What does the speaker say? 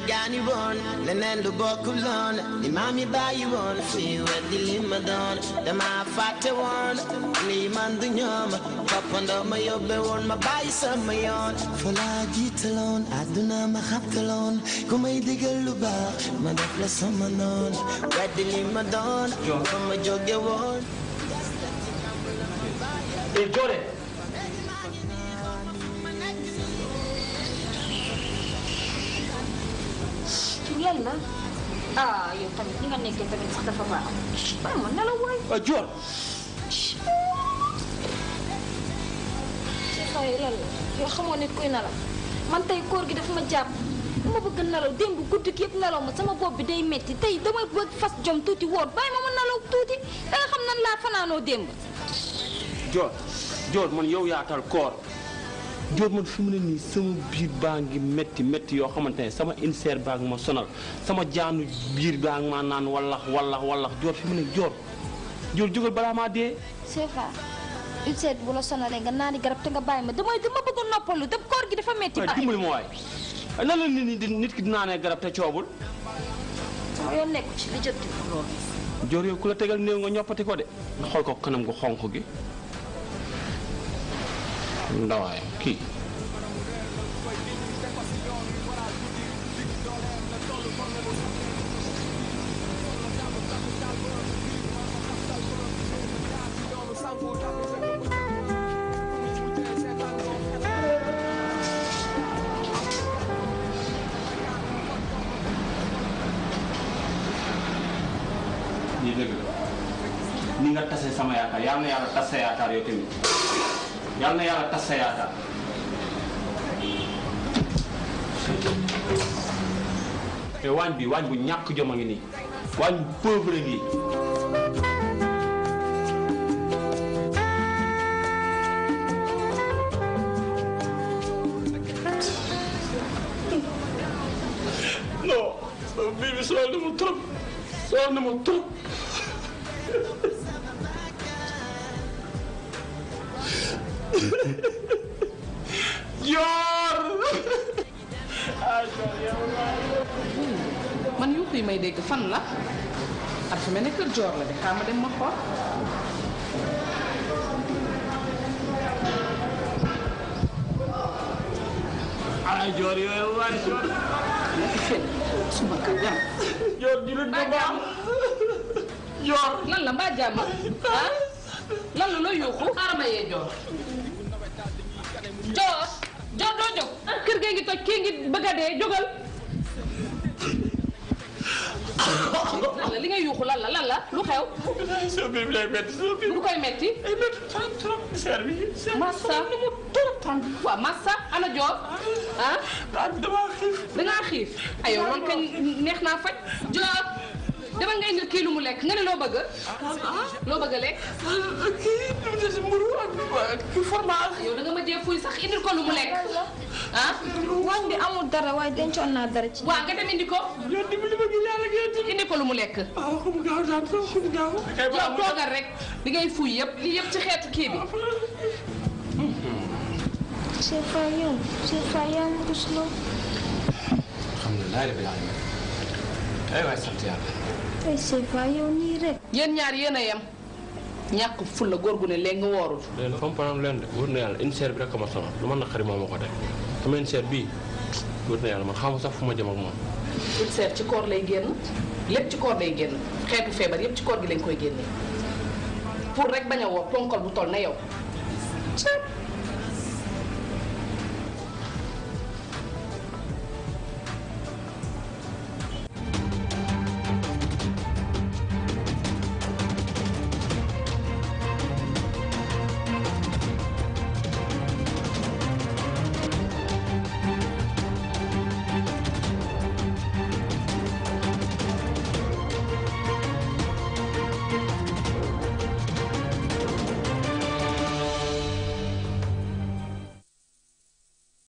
jaani woon leneen lu bokkuloon li maam yi bàyyi woon fii weddi li ma doon dama fàtte woon lii man du ñoom toppandoo ma yóbbe woon ma bàyyi sama yoon fa laa jiitaloon àdduna ma xabtaloon ku may digal lu baax ma def la sama noon weddi li ma doon fa ma jóge woon Jore lan la yow tamit li nga nekkee tamit sax dafa baax ba ma nelaw waay Jor ci xay lan la yow xamoo nit kuy nelaw man tey koor gi dafa ma jàpp dama bëgg nelaw démb guddi gi yëpp nelaw ma sama bopp bi day metti tey damay bëgg fas jom tuuti woor bàyyi ma nelaw tuuti da nga xam nan laa fanaanoo démb Jor man yow yaatal koor Jor man fi mu ne nii sama biir baa ngi métti yoo xamante ne sama insert baa ngi ma sonal sama jaanu biir baa ngi ma naan wallax Jor fi mu ne Jor jógal balaa maa dee. c'est vrai insert bu la sonalee nga naani garab te nga bàyyi ma dama bëgg noppalu te koor gi dafa métti. waaye dimbali ma waay lan la nit ki dinaa ne garab te coobul. sama yoon nekku ci li jot loolu. Jor yow ku la tegal néew nga ñoppati ko de nga xool ko kanam gu xonq gi. ndawaay kii lii dëgg la ni nga tase sama yaakaar yal na yàlla tas sa yaakaar yow tamit yal na yàlla tas sa yaakaar te waañ bu ñàkk jom a ngi nii waañ bu pauvre ngi non sama biir bi sonal na ma trop Jor man yuuxu yi may dégg fan la ak fi mel ne kër Jor la de xaaral ma dem ma xool. Jor yooyu waay suma kër jàmm. Jor jullit bu baax Jor lan la mbaa jàmm lan la loo yuuxu xaaral ma yee Jor. Jor doo jóg kër gee ngi toj kii ngi bëgg a dee jógal. lan la li ngay yuuxu lan la lu xew. sa biir bi lay metti sa biir lu koy metti. ay metti trop seer bi. Massa waaw Massa ana Jor dama xiif. dangaa xiif aywa loolu kañ neex naa faj. Jor dama nga indil kii lu mu lekk nga ne loo bëgg. loo bëgg a lekk. kii lu mu des mburu ak kii fromage. yow da nga ma jee fuy sax indil ko lu mu lekk. waañ bi amul dara waaye dencoon naa dara ci. waaw nga dem indi ko. yow dimbali ma gi yàlla indi ko lu mu lekk. xum gaaw daan xum gaaw. yow toogal rek li ngay fuy yëpp lii yëpp ci xeetu kii bi. c'est pas yow yaa ngi rusloo. alhamdulilah rabbil alamin. ay waay sant yàlla. ay c'est pas yow nii rek. yéen ñaar yéen a yem ñàkk ful la góor gu ne léegi nga woorul. léegi dafa am problème leen de wóor na yàlla insert bi rek a ma sonal lu ma naqari moo ma ko def sama insert bii wóor na yàlla man xamu sax fu ma jëm ak moom. ulcère ci koor lay génn lépp ci koor lay génn xeetu feebar yëpp ci koor gi lañ koy génne pour rek bañ a woor ponkol bu toll na yow.